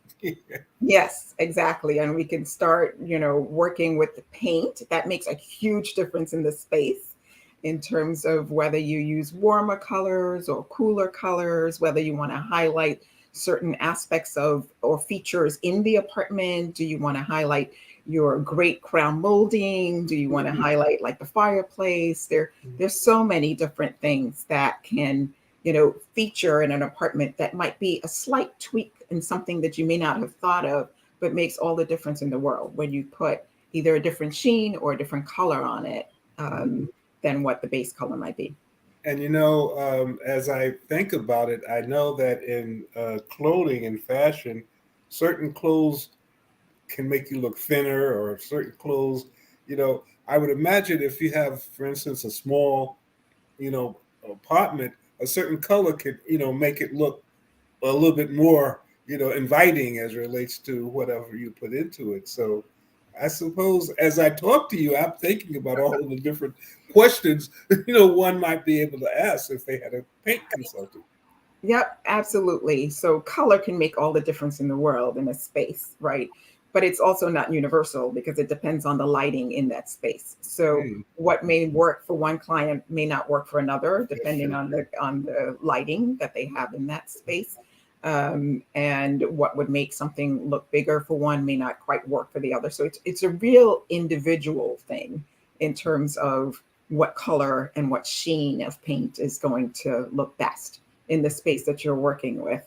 Yes, exactly. And we can start, working with the paint. That makes a huge difference in the space. in terms of whether you use warmer colors or cooler colors, whether you want to highlight certain aspects of or features in the apartment. Do you want to highlight your great crown molding? Do you want to highlight like the fireplace? There's so many different things that can, feature in an apartment that might be a slight tweak in something that you may not have thought of, but makes all the difference in the world when you put either a different sheen or a different color on it than what the base color might be. And as I think about it, I know that in clothing and fashion, certain clothes can make you look thinner, or certain clothes, I would imagine if you have, for instance, a small, apartment, a certain color could, make it look a little bit more, inviting as it relates to whatever you put into it. So I suppose as I talk to you, I'm thinking about all of the different questions, one might be able to ask if they had a paint consultant. Yep, absolutely. So color can make all the difference in the world in a space, right? But it's also not universal because it depends on the lighting in that space. So what may work for one client may not work for another, depending on the lighting that they have in that space. And what would make something look bigger for one may not quite work for the other. So it's a real individual thing in terms of what color and what sheen of paint is going to look best in the space that you're working with.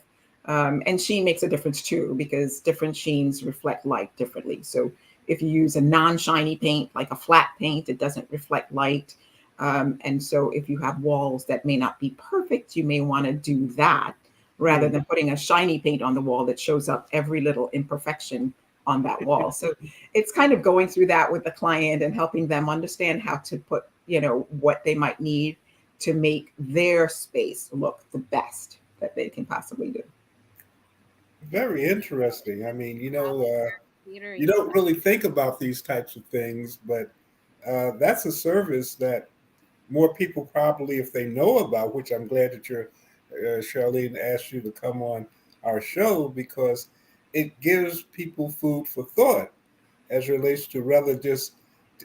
And sheen makes a difference too, because different sheens reflect light differently. So if you use a non-shiny paint, like a flat paint, it doesn't reflect light. And so if you have walls that may not be perfect, you may want to do that rather than putting a shiny paint on the wall that shows up every little imperfection on that wall. So it's kind of going through that with the client and helping them understand how to put, what they might need to make their space look the best that they can possibly do. Very interesting. I mean, you don't really think about these types of things, but that's a service that more people probably, if they know about, which I'm glad that Charlene asked you to come on our show, because it gives people food for thought as relates to rather just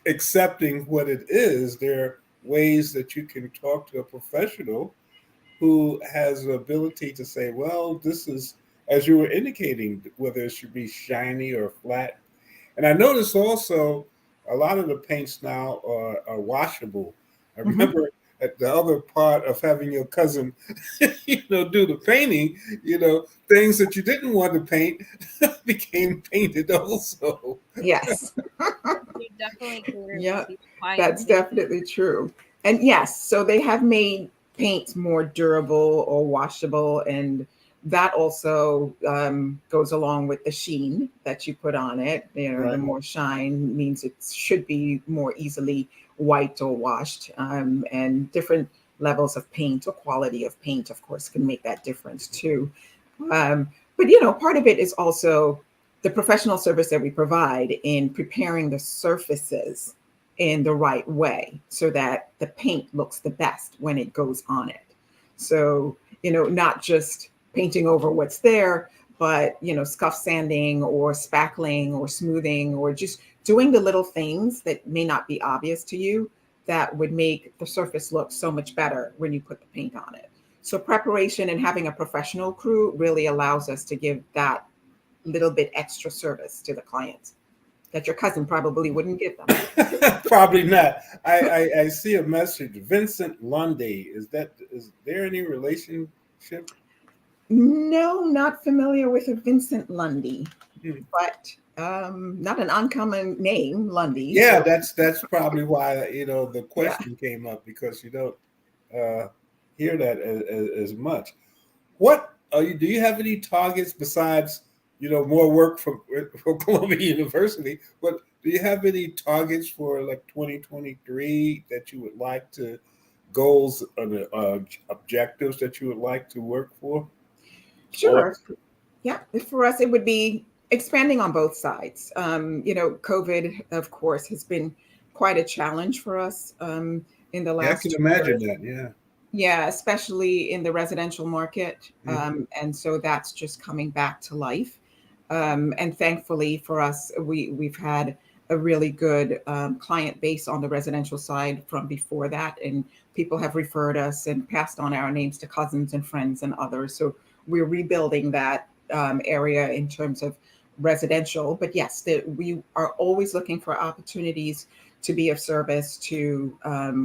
accepting what it is. There are ways that you can talk to a professional who has the ability to say, well, this is, as you were indicating, whether it should be shiny or flat. And I noticed also a lot of the paints now are washable. I remember at the other part of having your cousin, do the painting, things that you didn't want to paint became painted also. Yes. Definitely. Yeah, that's definitely true. And yes, so they have made paints more durable or washable, and that also goes along with the sheen that you put on it. Right. The more shine means it should be more easily wiped or washed, and different levels of paint or quality of paint, of course, can make that difference too. But part of it is also the professional service that we provide in preparing the surfaces in the right way so that the paint looks the best when it goes on it. So, not just painting over what's there, but, scuff sanding or spackling or smoothing, or just doing the little things that may not be obvious to you that would make the surface look so much better when you put the paint on it. So preparation and having a professional crew really allows us to give that little bit extra service to the clients that your cousin probably wouldn't give them. Probably not. I see a message. Vincent Lundy. Is there any relationship? No, not familiar with a Vincent Lundy, but not an uncommon name, Lundy. Yeah, so. That's probably why the question came up, because you don't hear that as much. What do you have any targets besides more work for Columbia University? But do you have any targets for like 2023 that you would like to, goals and objectives that you would like to work for? Sure. Yeah, for us it would be expanding on both sides. COVID, of course, has been quite a challenge for us in the last. I can imagine that. Yeah. Yeah, especially in the residential market. And so that's just coming back to life. And thankfully for us, we've had a really good client base on the residential side from before that. And people have referred us and passed on our names to cousins and friends and others. So we're rebuilding that area in terms of residential. But yes, we are always looking for opportunities to be of service to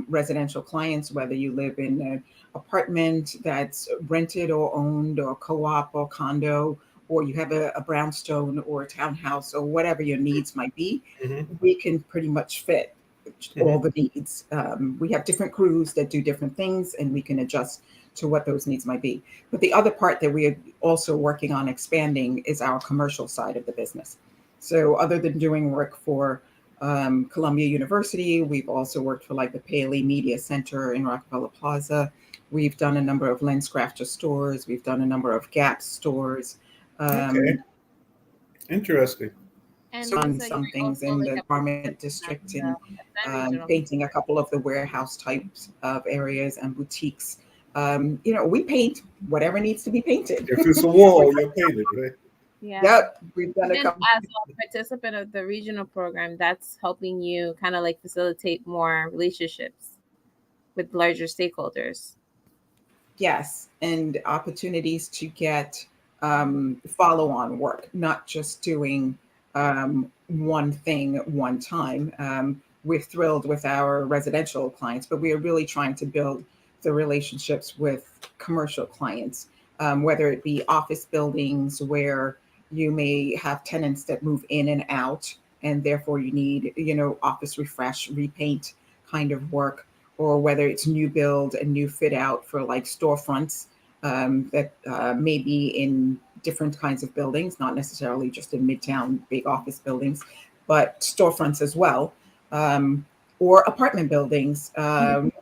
residential clients, whether you live in an apartment that's rented or owned or co-op or condo, or you have a brownstone or a townhouse or whatever your needs might be. Mm-hmm. We can pretty much fit all the needs. We have different crews that do different things, and we can adjust to what those needs might be. But the other part that we are also working on expanding is our commercial side of the business. So other than doing work for Columbia University, we've also worked for like the Paley Media Center in Rockefeller Plaza. We've done a number of LensCrafter stores. We've done a number of Gap stores. Okay. Interesting. And So you done said some you're things also in like the a garment participant district at and the regional. painting a couple of the warehouse types of areas and boutiques. We paint whatever needs to be painted. If it's a wall, you'll paint it, right? Yeah. Yep, we've done a Even couple. as a participant of the regional program, that's helping you kind of like facilitate more relationships with larger stakeholders. Yes, and opportunities to get follow-on work, not just doing one thing one time. We're thrilled with our residential clients, but we are really trying to build the relationships with commercial clients, whether it be office buildings where you may have tenants that move in and out, and therefore you need, office refresh, repaint kind of work, or whether it's new build and new fit out for like storefronts that may be in different kinds of buildings, not necessarily just in Midtown big office buildings, but storefronts as well, or apartment buildings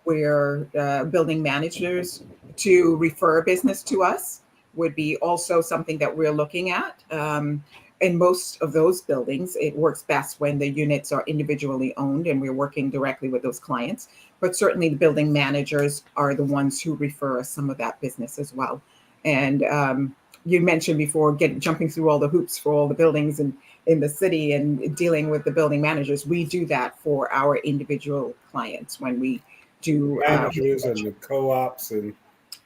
where building managers to refer business to us would be also something that we're looking at. In most of those buildings, it works best when the units are individually owned and we're working directly with those clients. But certainly the building managers are the ones who refer us some of that business as well. And you mentioned before jumping through all the hoops for all the buildings in the city and dealing with the building managers. We do that for our individual clients when we do Managers and the co-ops and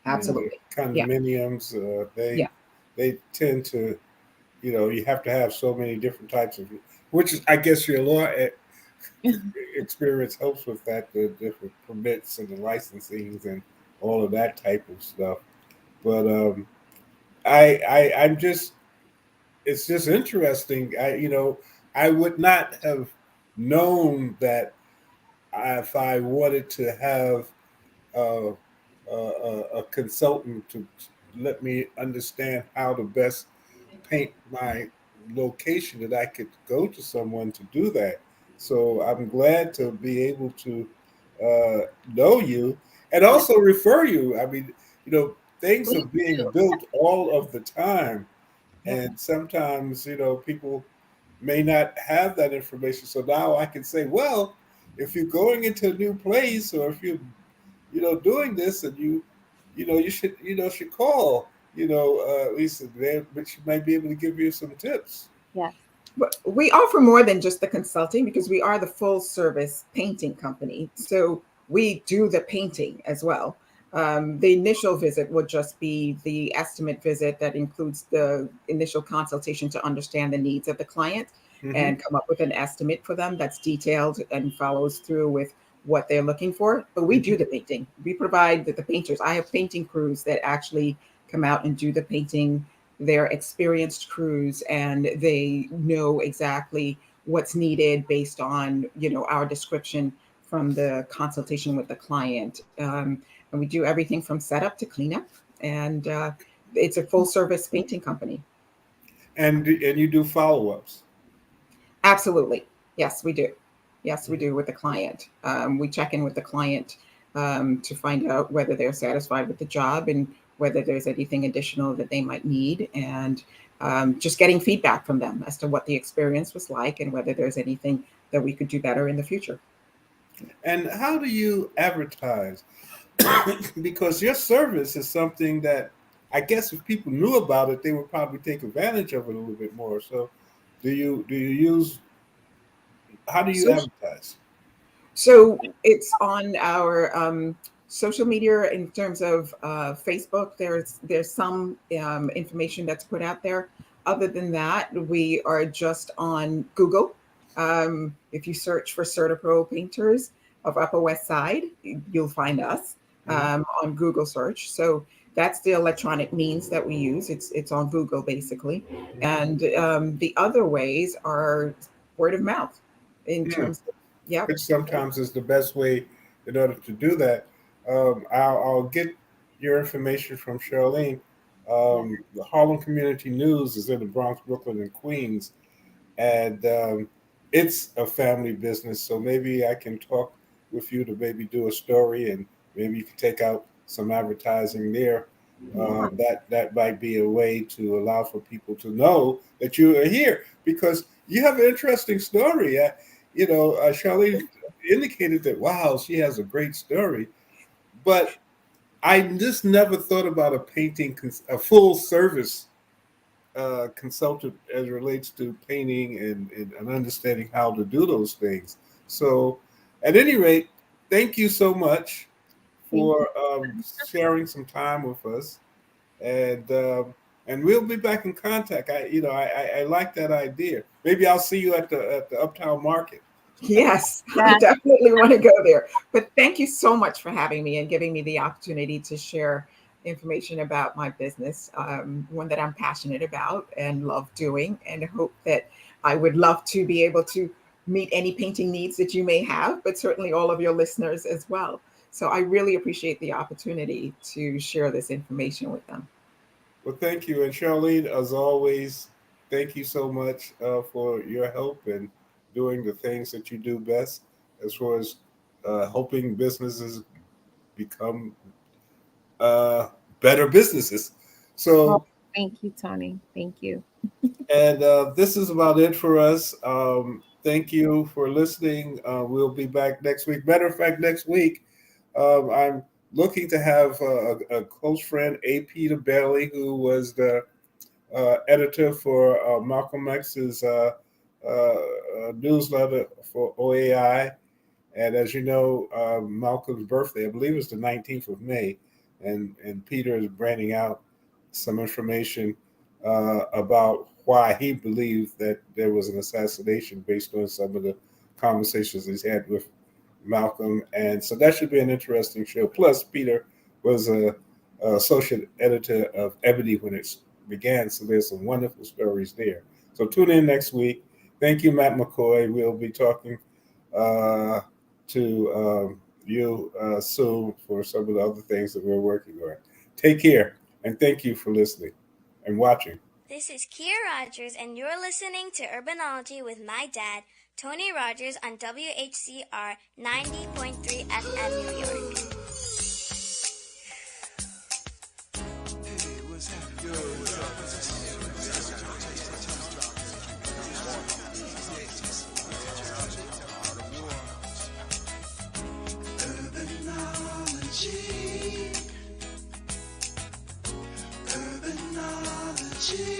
absolutely. condominiums, Yeah. they tend to, you have to have so many different types of, which is, I guess, your law experience helps with that, the different permits and the licensings and all of that type of stuff. But I'm just, it's just interesting. I would not have known that if I wanted to have uh, a consultant to let me understand how to best paint my location, that I could go to someone to do that. So I'm glad to be able to know you and also refer you. I mean, things are Please being do. built all of the time, Yep. and sometimes people may not have that information. So now I can say, well, if you're going into a new place, or if you're doing this, and you should call Lisa there, but she might be able to give you some tips. Yes. But we offer more than just the consulting because we are the full service painting company. So we do the painting as well. The initial visit would just be the estimate visit that includes the initial consultation to understand the needs of the client Mm-hmm. and come up with an estimate for them that's detailed and follows through with what they're looking for. But we do the painting. We provide the painters. I have painting crews that actually come out and do the painting. They're experienced crews and they know exactly what's needed based on our description from the consultation with the client. And we do everything from setup to cleanup. And it's a full service painting company. And you do follow-ups. Absolutely. Yes, we do. Yes, we do with the client. We check in with the client to find out whether they're satisfied with the job and whether there's anything additional that they might need, and just getting feedback from them as to what the experience was like and whether there's anything that we could do better in the future. And how do you advertise? Because your service is something that I guess if people knew about it, they would probably take advantage of it a little bit more. So do you use How do you So, advertise? so it's on our social media in terms of Facebook. There's some information that's put out there. Other than that, we are just on Google. If you search for CertaPro Painters of Upper West Side, you'll find us on Google search. So that's the electronic means that we use. It's on Google basically, and the other ways are word of mouth in Mm. terms of yeah. Which sometimes is the best way in order to do that. I'll get your information from Charlene. The Harlem Community News is in the Bronx, Brooklyn, and Queens, and it's a family business. So maybe I can talk with you to maybe do a story, and maybe you can take out some advertising there. That might be a way to allow for people to know that you are here because you have an interesting story. Charlene indicated that wow, she has a great story, but I just never thought about a a full service consultant as it relates to painting and understanding how to do those things. So, at any rate, thank you so much Thank you. for sharing some time with us, and and we'll be back in contact. I like that idea. Maybe I'll see you at the Uptown Market. Yes, I Yeah. definitely want to go there. But thank you so much for having me and giving me the opportunity to share information about my business, one that I'm passionate about and love doing, and hope that I would love to be able to meet any painting needs that you may have, but certainly all of your listeners as well. So I really appreciate the opportunity to share this information with them. Well, thank you. And Charlene, as always, thank you so much for your help and doing the things that you do best as far as helping businesses become uh, better businesses. Oh, So, thank you, Tony. Thank you. and this is about it for us. Thank you for listening. We'll be back next week. Matter of fact, next week, I'm looking to have a close friend, A.P. Bailey, who was the editor for Malcolm X's newsletter for OAI. And as you know, Malcolm's birthday, I believe, is the 19th of May. And Peter is branding out some information about why he believed that there was an assassination based on some of the conversations he's had with Malcolm. And so that should be an interesting show. Plus, Peter was a associate editor of Ebony when it began. So there's some wonderful stories there. So tune in next week. Thank you, Matt McCoy. We'll be talking to you soon for some of the other things that we're working on. Take care, and thank you for listening and watching. This is Kia Rogers, and you're listening to Urbanology with my dad, Tony Rogers, on WHCR 90.3 FM New York. Urbanology.